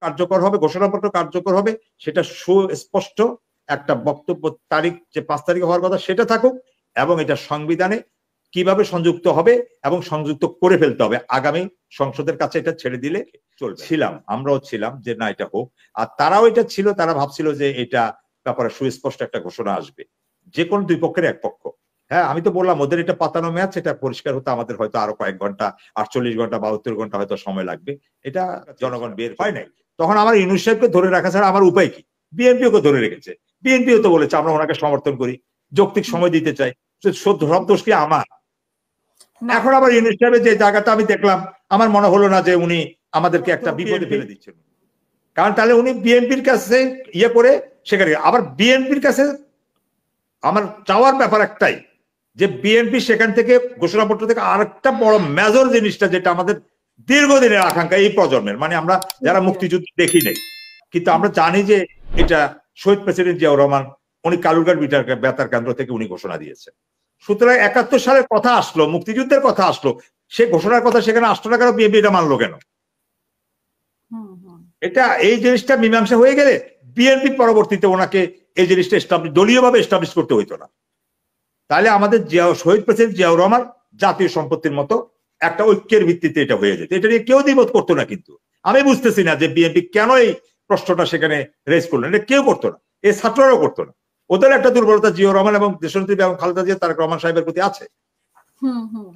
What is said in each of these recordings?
কার্যকর হবে, ঘোষণাপত্র কার্যকর হবে, সেটা সুস্পষ্ট একটা বক্তব্য, তারিখ যে 5 তারিখে হওয়ার কথা সেটা থাকুক, এবং এটা সংবিধানে কিভাবে সংযুক্ত হবে এবং সংযুক্ত করে ফেলতে হবে, আগামী সংসদের কাছে এটা ছেড়ে দিলে চলবে। আমরাও ছিলাম যে না এটা হোক, আর তারাও এটা ছিল, তারা ভাবছিল যে এটা ব্যাপারে সুস্পষ্ট একটা ঘোষণা আসবে, যে কোনো দুই পক্ষের এক পক্ষ। হ্যাঁ, আমি তো বললাম ওদের এটা পাতানো ম্যাচ, এটা পরিষ্কার হতে আমাদের হয়তো আরো কয়েক ঘন্টা, 48 ঘন্টা 72 ঘন্টা হয়তো সময় লাগবে, এটা জনগণ বের হয় নাই। তখন আমার ইউনূস সাহেবকে ধরে রাখা ছাড়া আমার উপায় কি? বিএনপিও ধরে রেখেছে, বিএনপিও তো বলেছে আমরা ওনাকে সমর্থন করি, যৌক্তিক সময় দিতে চাই, সব দোষ কি আমার? এখন আবার ইউনূস সাহেবের যে জায়গাটা আমি দেখলাম, আমার মনে হলো না যে উনি আমাদেরকে একটা বিপদে ফেলে দিচ্ছেন, কারণ তাহলে উনি বিএনপির কাছে ইয়ে করে সেখানে আবার বিএনপির কাছে আমার চাওয়ার ব্যাপার একটাই, যে বিএনপি সেখান থেকে ঘোষণাপত্র থেকে আরেকটা বড় মেজর জিনিসটা, যেটা আমাদের দীর্ঘদিনের আকাঙ্ক্ষা, এই প্রজন্মের, মানে আমরা যারা মুক্তিযুদ্ধ দেখি নাই, কিন্তু আমরা জানি যে এটা শহীদ প্রেসিডেন্ট জিয়াউর রহমান উনি কালুরঘাট বেতার কেন্দ্র থেকে উনি ঘোষণা দিয়েছেন। সুতরাং 71 সালের কথা আসলো, মুক্তিযুদ্ধের কথা আসলো, সে ঘোষণার কথা সেখানে আসলো না কেন? বিএনপি এটা মানলো কেন? এটা এই জিনিসটা মীমাংসা হয়ে গেলে বিএনপি পরবর্তীতে ওনাকে এই জিনিসটা দলীয়ভাবে এস্টাবলিশ করতে হইতো না। তাহলে আমাদের শহীদ প্রেসিডেন্ট জিয়াউর রহমান জাতীয় সম্পত্তির মতো একটা ঐক্যের ভিত্তিতে এটা হয়ে যেত, এটা নিয়ে কেউ দ্বিমত করতো না। কিন্তু আমি বুঝতেছি না যে বিএনপি কেন এই প্রশ্নটা সেখানে রেজ করলো, এটা কেউ করতো না, এই ছাত্ররাও করতো না। ওদের একটা দুর্বলতা জিয়াউর রহমান এবং দেশনেত্রী বেগম খালেদা জিয়া তারেক রহমান সাহেবের প্রতি আছে,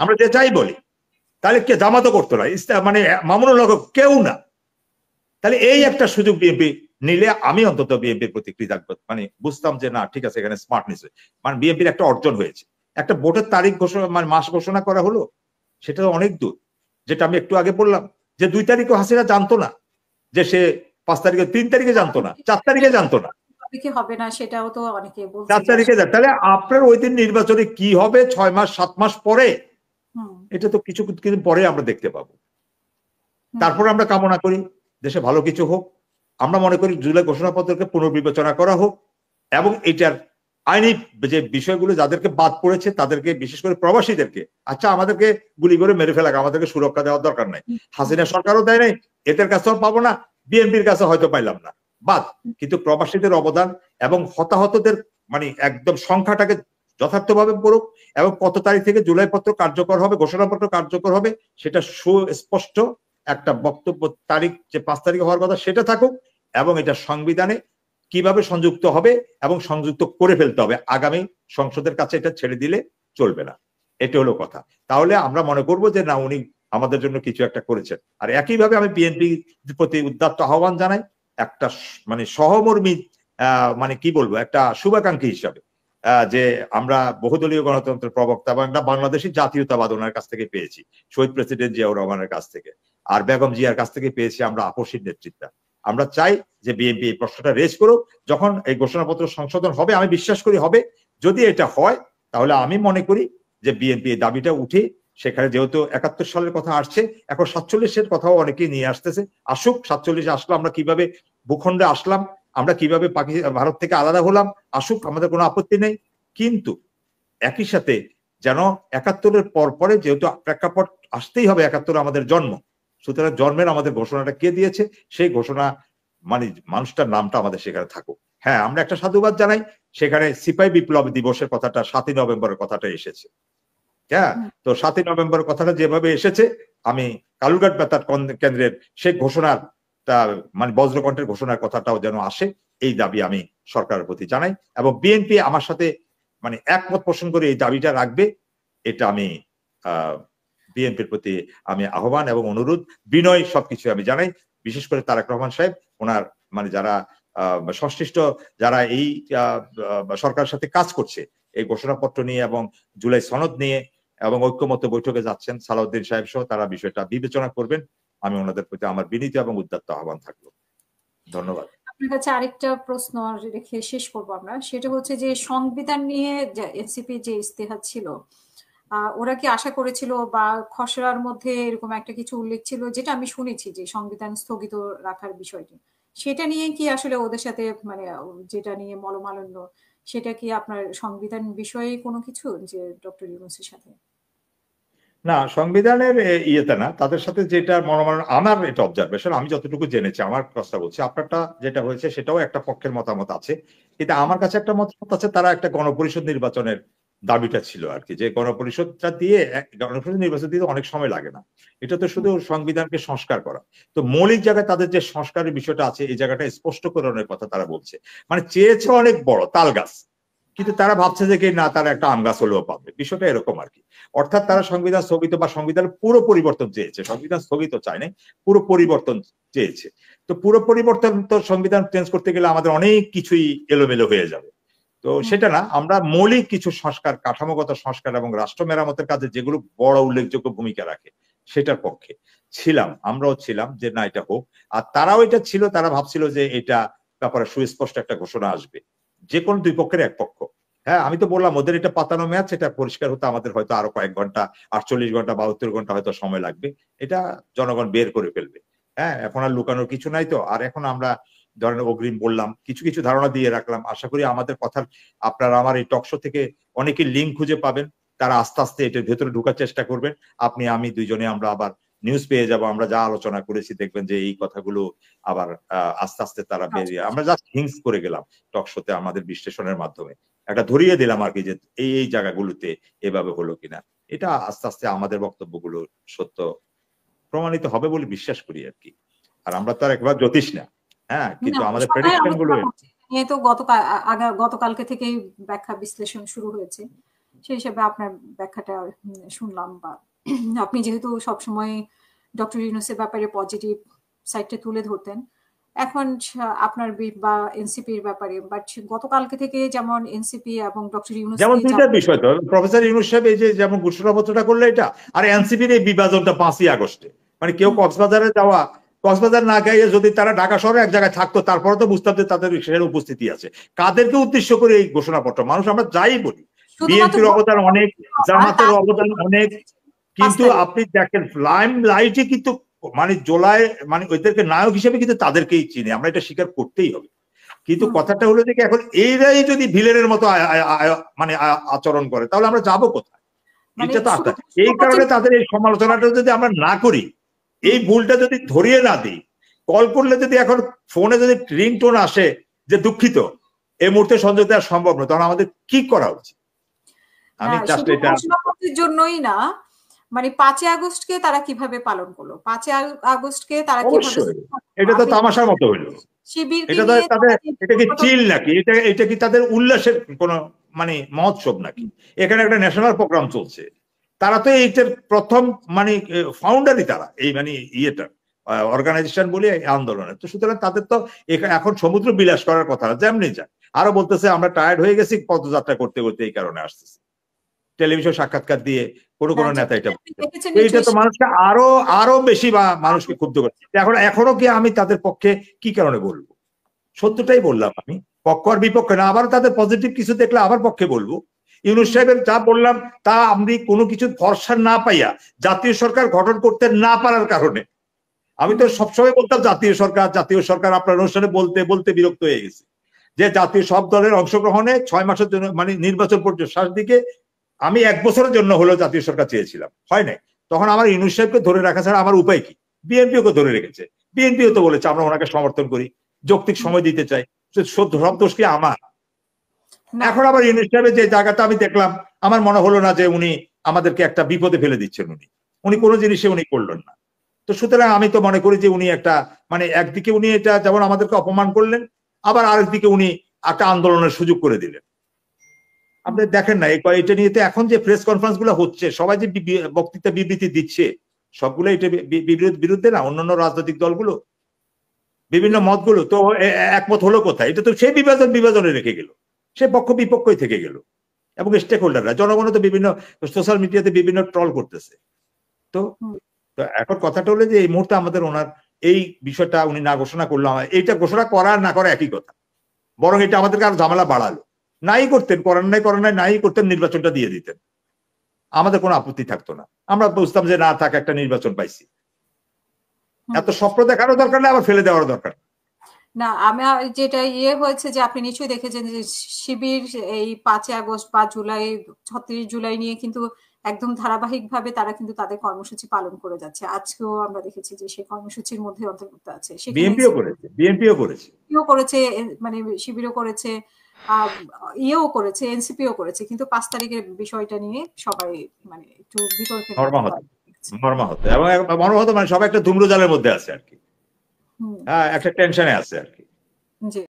আমরা যে যাই বলি। তাহলে কে জামাতও করতো না, মানে মামুনুল হক কেউ না। তাহলে এই একটা সুযোগ বিএনপি নিলে আমি অন্তত বিএনপির প্রতি কৃতজ্ঞ, মানে বুঝতাম যে না ঠিক আছে, এখানে স্মার্টনেস, মানে বিএনপির একটা অর্জন হয়েছে। একটা ভোটের তারিখ ঘোষণা, মানে মাস ঘোষণা করা হলো, সেটা অনেক দূর। যেটা আমি একটু আগে বললাম যে 2 তারিখও হাসিনা জানতো না যে সে 5 তারিখে, 3 তারিখে জানতো না, 4 তারিখে জানতো না, হবে না সেটাও তো অনেকে বলছে 4 তারিখে। তাহলে আপনার ওই দিন নির্বাচনে কি হবে 6 মাস 7 মাস পরে, এটা তো কিছু পরে আমরা দেখতে পাবো। তারপর আমরা কামনা করি দেশে ভালো কিছু হোক। আমরা মনে করি জুলাই ঘোষণাপত্রকে পুনর্বিবেচনা করা হোক, এবং এটার আইনি যে বিষয়গুলো যাদেরকে বাদ পড়েছে তাদেরকে, বিশেষ করে প্রবাসীদেরকে, আচ্ছা আমাদেরকে গুলি করে মেরে ফেলা, আমাদেরকে সুরক্ষা দেওয়ার দরকার নাই, হাসিনা সরকারও দেয় নাই, এদের কাছেও পাবো না, বিএনপির কাছে হয়তো পাইলাম না, বাদ। কিন্তু প্রবাসীদের অবদান এবং হতাহতদের মানে একদম সংখ্যাটাকে যথার্থভাবে পড়ুক, এবং কত তারিখ থেকে জুলাই পত্র কার্যকর হবে, ঘোষণাপত্র কার্যকর হবে, সেটা সুস্পষ্ট একটা বক্তব্য, তারিখ যে 5 তারিখে হওয়ার কথা সেটা থাকুক, এবং এটা সংবিধানে কিভাবে সংযুক্ত হবে এবং সংযুক্ত করে ফেলতে হবে, আগামী সংসদের কাছে এটা ছেড়ে দিলে চলবে না। এটা হলো কথা। তাহলে আমরা মনে করব যে না, উনি আমাদের জন্য কিছু একটা করেছেন। আর একইভাবে আমি বিএনপির প্রতি উদাত্ত আহ্বান জানাই, একটা মানে সহমর্মী, মানে কি বলবো, একটা শুভাকাঙ্ক্ষী হিসাবে, যে আমরা বহুদলীয় গণতন্ত্রের প্রবক্তা এবং একটা বাংলাদেশী জাতীয়তাবাদ ওনার কাছ থেকে পেয়েছি, শহীদ প্রেসিডেন্ট জিয়াউর রহমানের কাছ থেকে, আর বেগম জিয়ার কাছ থেকে পেয়েছি আমরা আপসীর নেতৃত্ব। আমরা চাই যে বিএনপি এই প্রশ্নটা রেজ করুক, যখন এই ঘোষণাপত্র সংশোধন হবে, আমি বিশ্বাস করি হবে, যদি এটা হয় তাহলে আমি মনে করি যে বিএনপি এই দাবিটা উঠে, সেখানে যেহেতু 71 সালের কথা আসছে, এখন 47-এর কথাও অনেকেই নিয়ে আসতেছে, আসুক। 47-এ আসলো, আমরা কিভাবে ভূখণ্ডে আসলাম, আমরা কিভাবে ভারত থেকে আলাদা হলাম, আসুক, আমাদের কোনো আপত্তি নেই। কিন্তু একই সাথে যেন 71-এর পরে, যেহেতু প্রেক্ষাপট আসতেই হবে, 71 আমাদের জন্ম, সুতরাং জন্মের আমাদের ঘোষণাটা কে দিয়েছে, সেই ঘোষণা মানে মানুষটার নামটা আমাদের সেখানে থাকুক। হ্যাঁ, আমরা একটা সাধুবাদ জানাই, সেখানে সিপাহী বিপ্লব দিবসের কথাটা 7ই নভেম্বরের কথাটা এসেছে। হ্যাঁ, তো 7ই নভেম্বরের কথাটা যেভাবে এসেছে, আমি কালুরঘাট বেতার কেন্দ্রের সেই ঘোষণার, মানে বজ্রকণ্ঠের ঘোষণার কথাটাও যেন আসে, এই দাবি আমি সরকারের প্রতি জানাই, এবং বিএনপি আমার সাথে মানে একমত পোষণ করে এই দাবিটা রাখবে, এটা আমি বিএনপির প্রতি আমি আহ্বান এবং অনুরোধ, বিনয় সবকিছু আমি জানাই। বিশেষ করে তারেক রহমান সাহেব, ওনার মানে যারা সংশ্লিষ্ট, যারা এই সরকারের সাথে কাজ করছে এই ঘোষণাপত্র নিয়ে এবং জুলাই সনদ নিয়ে, এবং ঐক্যমত্য বৈঠকে যাচ্ছেন, সালাউদ্দিন সাহেব সহ, তারা বিষয়টা বিবেচনা করবেন। আমি ওনাদের প্রতি আমার বিনীত এবং উদাত্ত আহ্বান থাকলো। ধন্যবাদ। আপনার কাছে আরেকটা প্রশ্ন রেখে শেষ করবো আমরা, সেটা হচ্ছে যে সংবিধান নিয়ে এনসিপি যে ইস্তেহার ছিল, ওরা কি আশা করেছিল, বা খসড়ার মধ্যে এরকম একটা কিছু উল্লেখ ছিল, যেটা আমি শুনেছি যে সংবিধান স্থগিত রাখার বিষয়টি, সেটা নিয়ে কি আসলে ওদের সাথে, মানে যেটা নিয়ে মলমালিন্য, সেটা কি আপনার সংবিধান বিষয়ে কোনো কিছু, যে ডক্টর ইউনূসের সাথে? না, সংবিধানের ইয়েতে না, তাদের সাথে যেটা মনোমানন, আমার এটা অবজারভেশন, আমি যতটুকু জেনেছি, আমার কথা বলছি, আপনারটা যেটা হয়েছে সেটাও একটা পক্ষের মতামত আছে, কিন্তু আমার কাছে একটা মতামত আছে, তারা একটা গণপরিষদ নির্বাচনের দাবিটা ছিল আর কি, যে গণপরিষদটা দিয়ে, গণপরিষদ নির্বাচন দিতে অনেক সময় লাগে না, এটা তো শুধু সংবিধানকে সংস্কার করা। তো মৌলিক জায়গায় তাদের যে সংস্কারের বিষয়টা আছে, এই জায়গাটা স্পষ্টকরণের কথা তারা বলছে, মানে চেয়েছে অনেক বড় তাল গাছ, কিন্তু তারা ভাবছে যে কি না, তারা একটা আম গাছ হলেও পাবে, বিষয়টা এরকম আর কি। অর্থাৎ তারা সংবিধান স্থগিত বা সংবিধানের পুরো পরিবর্তন চেয়েছে, সংবিধান স্থগিত চায় নাই, পুরো পরিবর্তন চেয়েছে। তো পুরো পরিবর্তন, তো সংবিধান চেঞ্জ করতে গেলে আমাদের অনেক কিছুই এলোমেলো হয়ে যাবে। তো সেটা না, আমরা মৌলিক কিছু সংস্কার, কাঠামোগত সংস্কার এবং রাষ্ট্র মেরামতের কাজে যেগুলো বড় উল্লেখযোগ্য ভূমিকা রাখে সেটার পক্ষে ছিলাম, আমরাও ছিলাম যে না এটা হোক। আর তারাও এটা ছিল, তারা ভাবছিল যে এটা ব্যাপারে সুস্পষ্ট একটা ঘোষণা আসবে, যে কোনো দুই পক্ষের এক পক্ষ। হ্যাঁ, আমি তো বললাম ওদের এটা পাতানো ম্যাচ, এটা পরিষ্কার হতে আমাদের হয়তো আরো কয়েক ঘন্টা, 48 ঘন্টা 72 ঘন্টা হয়তো সময় লাগবে, এটা জনগণ বের করে ফেলবে। হ্যাঁ, এখন আর লুকানোর কিছু নাই তো। আর এখন আমরা ধরেন অগ্রিম বললাম, কিছু কিছু ধারণা দিয়ে রাখলাম, আশা করি আমাদের কথার, আপনারা আমার এই টকশো থেকে অনেকে লিঙ্ক খুঁজে পাবেন, তারা আস্তে আস্তে এটার ভেতরে ঢোকার চেষ্টা করবেন। আপনি আমি দুইজনে আমরা আবার নিউজ পেয়ে যাব, আমরা যা আলোচনা করেছি দেখবেন যে এই কথাগুলো আবার আস্তে আস্তে তারা বেরিয়ে, আমরা জাস্ট হিংস করে গেলাম টকশোতে আমাদের বিশ্লেষণের মাধ্যমে, একটা ধরিয়ে দিলাম আর কি, যে এই এই জায়গাগুলোতে এভাবে হলো কিনা। এটা আস্তে আস্তে আমাদের বক্তব্যগুলো সত্য প্রমাণিত হবে বলে বিশ্বাস করি আর কি। আর আমরা তো আর একবার জ্যোতিষ না, হ্যাঁ, কিন্তু না, আমাদের সবাই প্রেডিকশন গুলো আলোচনা করছে নিয়ে তো গতকালকে থেকেই ব্যাখ্যা বিশ্লেষণ শুরু হয়েছে, সেই হিসেবে আপনার ব্যাখ্যাটা শুনলাম। বা আপনি যেহেতু সবসময় ডক্টর ইউনূসের ব্যাপারে পজিটিভ সাইডটা তুলে ধরতেন, এখন আপনার বা এনসিপির ব্যাপারে, বাট গতকালকে থেকে যেমন এনসিপি এবং ডক্টর যেমন ইউনূসকে দুইটা বিষয় তো, প্রফেসর ইউনূস সাহেব এই যে যেমন ঘোষণাপত্রটা করলো এটা, আর এনসিপির এই বিভাজনটা 5ই আগস্টে, মানে কেউ কক্সবাজারে যাওয়া, কক্সবাজার না গিয়ে যদি তারা ঢাকা শহরে এক জায়গায় থাকতো, তারপরে তো বুঝতাম যে তাদের সেখানে উপস্থিতি আছে। কাদেরকে উদ্দেশ্য করে এই ঘোষণাপত্র? মানুষ আমরা যাই বলি, বিএনপির অবদান অনেক, জামাতের অবদান অনেক, কিন্তু আপনি দেখেন লাইম লাইটে কিন্তু মানে জোলাই, মানে ওইদেরকে নায়ক হিসেবে কিন্তু তাদেরকেই চিনি আমরা, এটা স্বীকার করতেই হবে। কিন্তু কথাটা হলো যে এখন এইরাই যদি ভিলেনের মতো মানে আচরণ করে, তাহলে আমরা যাবো কোথায়? এটা তো আস্থা। এই কারণে তাদের এই সমালোচনাটা যদি আমরা না করি, এই ভুলটা যদি ধরিয়ে না দিই, কল করলে যদি এখন ফোনে যদি রিংটোন আসে যে দুঃখিত, এই মুহূর্তে সংযোগ দেওয়া সম্ভব নয়, তখন আমাদের কি করা উচিত? আমি জাস্ট এটা জন্যই না, মানে 5ই আগস্টকে তারা কিভাবে পালন করলো, 5ই আগস্টকে তারা কিভাবে, অবশ্যই এটা তো তামাশার মতো হইলো, এটা তো তাদের, এটা কি চিল নাকি? এটা কি তাদের উল্লাসের কোন মানে মহোৎসব নাকি? এখানে একটা ন্যাশনাল প্রোগ্রাম চলছে, তারা তো এইটার প্রথম মানে ফাউন্ডারই তারা, এই মানে ইয়েটার অর্গানাইজেশন বলে আন্দোলনের। তো সুতরাং তাদের তো এখন সমুদ্র বিলাস করার কথা না, যেমনি যায়। আরো বলতেছে আমরা টায়ার্ড হয়ে গেছি পদযাত্রা করতে করতে, এই কারণে আসতেছি। টেলিভিশন সাক্ষাৎকার দিয়ে কোনো নেতা এটা, এইটা তো মানুষকে আরো আরো বেশি বা মানুষকে ক্ষুব্ধ করে। এখনো কি আমি তাদের পক্ষে কি কারণে বলবো? সত্যটাই বললাম আমি, পক্ষ আর বিপক্ষে না, আবার তাদের পজিটিভ কিছু দেখলে আবার পক্ষে বলবো। ইউনূস সাহেবের যা বললাম তা আমি কোনো কিছু ভরসা না পাইয়া, জাতীয় সরকার গঠন করতে না পারার কারণে, আমি তো সবসময় বলতাম জাতীয় সরকার জাতীয় সরকার, আপনার অনুষ্ঠানে বলতে বলতে বিরক্ত হয়ে গেছে, যে জাতীয় সব দলের অংশগ্রহণে 6 মাসের জন্য, মানে নির্বাচন পর্যন্ত শেষ দিকে আমি 1 বছরের জন্য হলো জাতীয় সরকার চেয়েছিলাম, হয় নাই। তখন আমার ইউনূস সাহেবকে ধরে রাখা ছাড়া আমার উপায় কি? বিএনপিও ধরে রেখেছে, বিএনপিও তো বলেছে আমরা ওনাকে সমর্থন করি, যৌক্তিক সময় দিতে চাই, সব দোষ কি আমার? এখন আবার ইউনূস সাহেবের যে জায়গাটা আমি দেখলাম, আমার মনে হলো না যে উনি আমাদেরকে একটা বিপদে ফেলে দিচ্ছেন, উনি কোনো জিনিসে উনি করলেন না। তো সুতরাং আমি তো মনে করি যে উনি একটা, মানে একদিকে উনি এটা যেমন আমাদেরকে অপমান করলেন, আবার আরেকদিকে উনি একটা আন্দোলনের সুযোগ করে দিলেন। আপনি দেখেন না এটা নিয়ে এখন যে প্রেস কনফারেন্স গুলো হচ্ছে, সবাই যে বক্তৃতা বিবৃতি দিচ্ছে, সবগুলো এটা বিরুদ্ধে না, অন্যান্য রাজনৈতিক দলগুলো বিভিন্ন মতগুলো তো একমত হলো কোথায়? এটা তো সেই বিভাজনে রেখে গেল, সে পক্ষ বিপক্ষই থেকে গেল। এবং স্টেক হোল্ডাররা, জনগণ তো বিভিন্ন সোশ্যাল মিডিয়াতে বিভিন্ন ট্রল করতেছে। তো এখন কথাটা হলো যে এই মুহূর্তে আমাদের ওনার এই বিষয়টা উনি না ঘোষণা করলো, এইটা ঘোষণা করা না করা একই কথা, বরং এটা আমাদেরকে আরো ঝামেলা বাড়ালো। নাই করতেন, করার নাই নাই করতেন, নির্বাচনটা দিয়ে দিতেন, আমাদের কোনো আপত্তি থাকতো না, আমরা বুঝতাম যে না থাক, একটা নির্বাচন পাইছি। এত স্বপ্ন দেখারও দরকার নেই, আবার ফেলে দেওয়ার দরকার না। আমি যেটা হয়েছে যে আপনি নিশ্চয়ই দেখেছেন যে শিবির এই 5ই আগস্ট বা জুলাই 36 জুলাই নিয়ে কিন্তু একদম ধারাবাহিকভাবে তারা কিন্তু তাদের কর্মসূচি পালন করে যাচ্ছে। আজকেও আমরা দেখেছি যে সেই কর্মসূচির মধ্যে অন্তর্ভুক্ত আছে। সেখানে বিএনপিও করেছে, বিএনপিও করেছে, করেছে, মানে শিবিরও করেছে, ইয়েও করেছে, এনসিপিও করেছে, কিন্তু 5 তারিখের বিষয়টা নিয়ে সবাই মানে একটু বিতর্কের মধ্যে মর্মাহত, মর্মাহত এবং মর্মাহত মানে সবাই একটা ধূম্রজালের মধ্যে আছে আর কি, হ্যাঁ একটা টেনশনে আছে আর কি। জি।